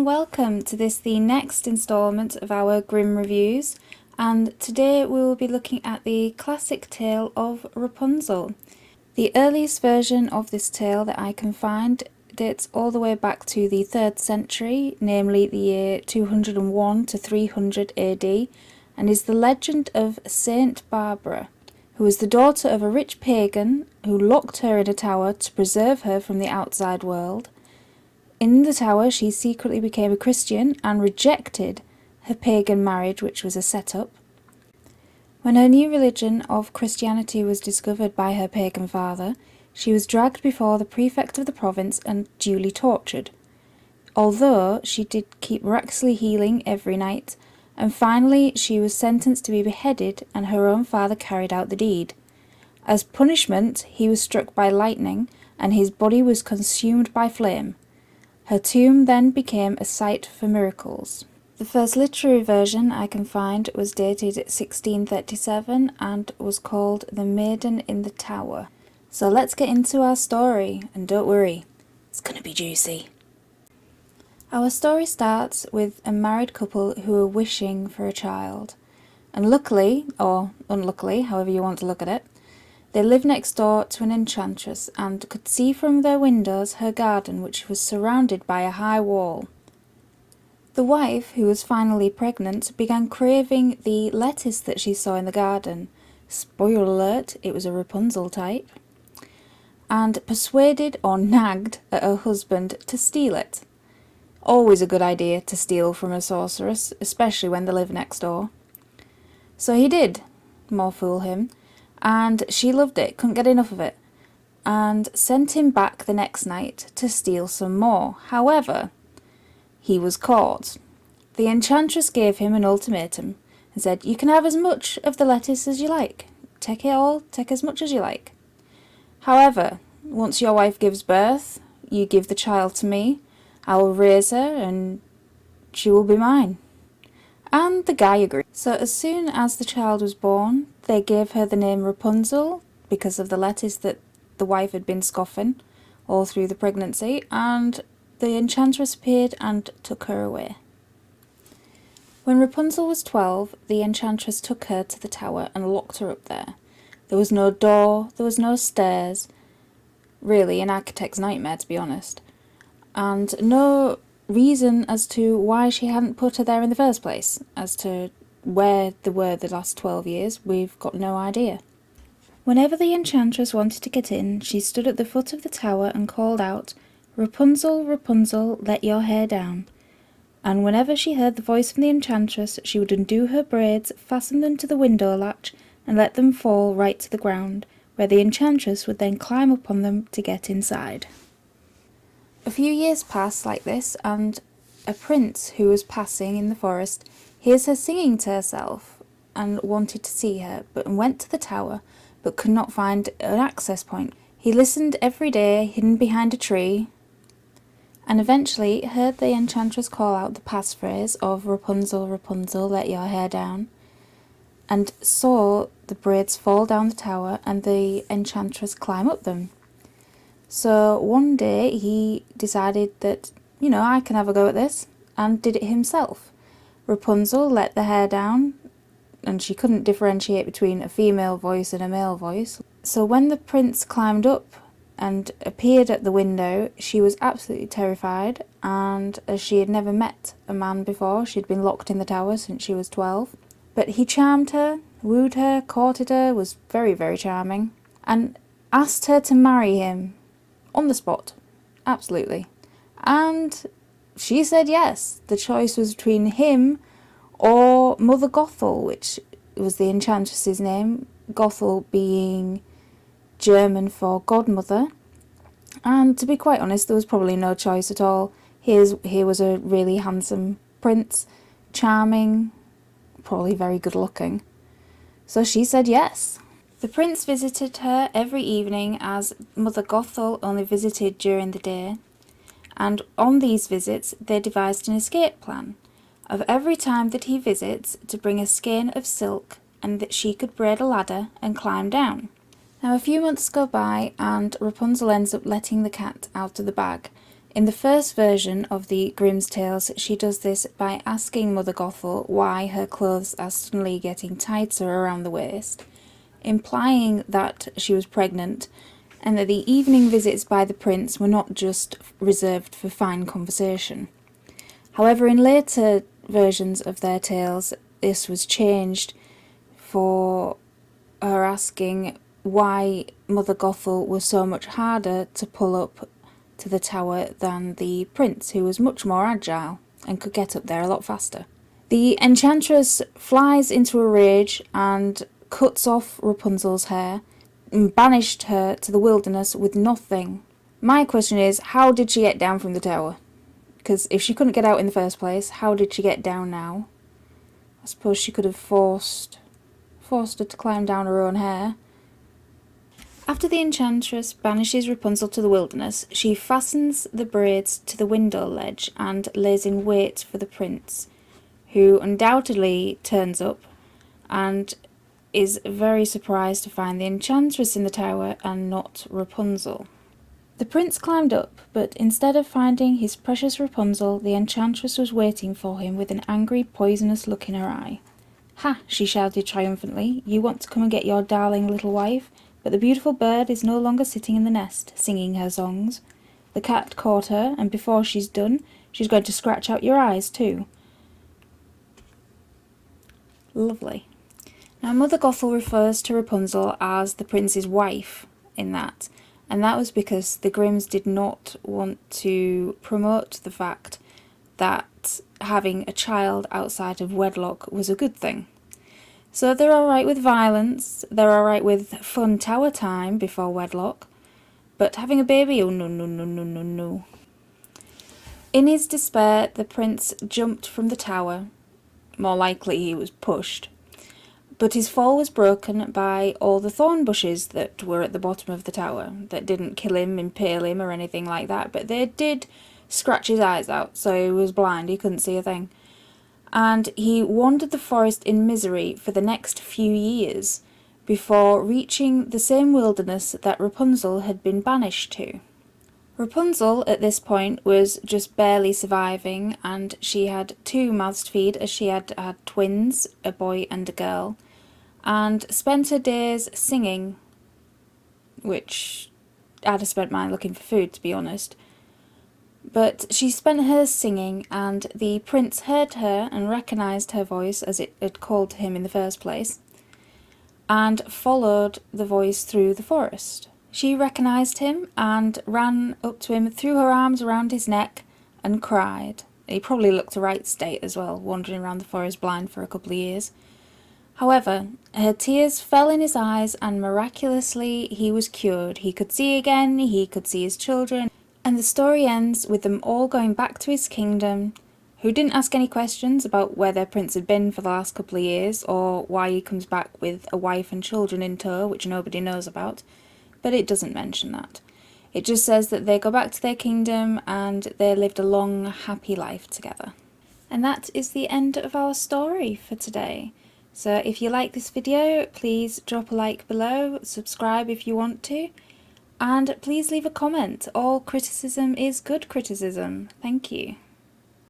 welcome to the next instalment of our Grimm reviews, and today we will be looking at the classic tale of Rapunzel. The earliest version of this tale that I can find dates all the way back to the 3rd century, namely the year 201 to 300 AD, and is the legend of Saint Barbara, who was the daughter of a rich pagan who locked her in a tower to preserve her from the outside world. In the tower, she secretly became a Christian and rejected her pagan marriage, which was a setup. When her new religion of Christianity was discovered by her pagan father, she was dragged before the prefect of the province and duly tortured. Although she did keep miraculously healing every night, and finally she was sentenced to be beheaded, and her own father carried out the deed. As punishment, he was struck by lightning, and his body was consumed by flame. Her tomb then became a site for miracles. The first literary version I can find was dated 1637 and was called The Maiden in the Tower. So let's get into our story, and don't worry, it's gonna be juicy. Our story starts with a married couple who are wishing for a child. And luckily, or unluckily, however you want to look at it, they lived next door to an enchantress and could see from their windows her garden, which was surrounded by a high wall. The wife, who was finally pregnant, began craving the lettuce that she saw in the garden. Spoiler alert, it was a Rapunzel type. And persuaded or nagged at her husband to steal it. Always a good idea to steal from a sorceress, especially when they live next door. So he did, more fool him. And she loved it, couldn't get enough of it, and sent him back the next night to steal some more. However, he was caught. The enchantress gave him an ultimatum and said, "You can have as much of the lettuce as you like. Take it all, take as much as you like. However, once your wife gives birth, you give the child to me. I will raise her and she will be mine." And the guy agreed. So as soon as the child was born, they gave her the name Rapunzel because of the lettuce that the wife had been scoffing all through the pregnancy, and the enchantress appeared and took her away. When Rapunzel was 12, the enchantress took her to the tower and locked her up there. There was no door, there was no stairs, really an architect's nightmare to be honest, and no reason as to why she hadn't put her there in the first place. As to where they were the last 12 years, we've got no idea. Whenever the enchantress wanted to get in, she stood at the foot of the tower and called out, "Rapunzel, Rapunzel, let your hair down." And whenever she heard the voice from the enchantress, she would undo her braids, fasten them to the window latch, and let them fall right to the ground, where the enchantress would then climb up on them to get inside. A few years passed like this, and a prince who was passing in the forest hears her singing to herself and wanted to see her, but went to the tower but could not find an access point. He listened every day, hidden behind a tree, and eventually heard the enchantress call out the passphrase of "Rapunzel, Rapunzel, let your hair down," and saw the braids fall down the tower and the enchantress climb up them. So one day he decided that, I can have a go at this, and did it himself. Rapunzel let the hair down, and she couldn't differentiate between a female voice and a male voice. So when the prince climbed up and appeared at the window, she was absolutely terrified, and as she had never met a man before, she'd been locked in the tower since she was 12. But he charmed her, wooed her, courted her, was very, very charming, and asked her to marry him. On the spot. Absolutely. And she said yes. The choice was between him or Mother Gothel, which was the enchantress's name, Gothel being German for godmother. And to be quite honest, there was probably no choice at all. Here was a really handsome prince, charming, probably very good looking. So she said yes. The prince visited her every evening, as Mother Gothel only visited during the day, and on these visits they devised an escape plan of every time that he visits to bring a skein of silk and that she could braid a ladder and climb down. Now a few months go by and Rapunzel ends up letting the cat out of the bag In the first version of the Grimm's tales, she does this by asking Mother Gothel why her clothes are suddenly getting tighter around the waist, implying that she was pregnant, and that the evening visits by the prince were not just reserved for fine conversation. However, in later versions of their tales, this was changed for her asking why Mother Gothel was so much harder to pull up to the tower than the prince, who was much more agile and could get up there a lot faster. The enchantress flies into a rage and cuts off Rapunzel's hair and banished her to the wilderness with nothing. My question is, how did she get down from the tower? Because if she couldn't get out in the first place, how did she get down now? I suppose she could have forced her to climb down her own hair. After the enchantress banishes Rapunzel to the wilderness, she fastens the braids to the window ledge and lays in wait for the prince, who undoubtedly turns up and is very surprised to find the enchantress in the tower and not Rapunzel. The prince climbed up, but instead of finding his precious Rapunzel, the enchantress was waiting for him with an angry, poisonous look in her eye. "Ha!" she shouted triumphantly. "You want to come and get your darling little wife, but the beautiful bird is no longer sitting in the nest, singing her songs. The cat caught her, and before she's done, she's going to scratch out your eyes too." Lovely. Now, Mother Gothel refers to Rapunzel as the prince's wife in that, and that was because the Grimms did not want to promote the fact that having a child outside of wedlock was a good thing. So they're alright with violence, they're alright with fun tower time before wedlock, but having a baby, oh no, no, no, no, no, no. In his despair, the prince jumped from the tower. More likely he was pushed. But his fall was broken by all the thorn bushes that were at the bottom of the tower, that didn't kill him, impale him, or anything like that, but they did scratch his eyes out, so he was blind, he couldn't see a thing. And he wandered the forest in misery for the next few years, before reaching the same wilderness that Rapunzel had been banished to. Rapunzel, at this point, was just barely surviving, and she had 2 mouths to feed, as she had had twins, a boy and a girl, and spent her days singing, which I'd have spent mine looking for food, to be honest. But she spent hers singing, and the prince heard her and recognised her voice as it had called to him in the first place, and followed the voice through the forest. She recognised him and ran up to him, threw her arms around his neck and cried. He probably looked a right state as well, wandering around the forest blind for a couple of years. However, her tears fell in his eyes, and miraculously he was cured. He could see again, he could see his children, and the story ends with them all going back to his kingdom, who didn't ask any questions about where their prince had been for the last couple of years, or why he comes back with a wife and children in tow, which nobody knows about, but it doesn't mention that. It just says that they go back to their kingdom and they lived a long, happy life together. And that is the end of our story for today. So if you like this video, please drop a like below, subscribe if you want to, and please leave a comment. All criticism is good criticism. Thank you.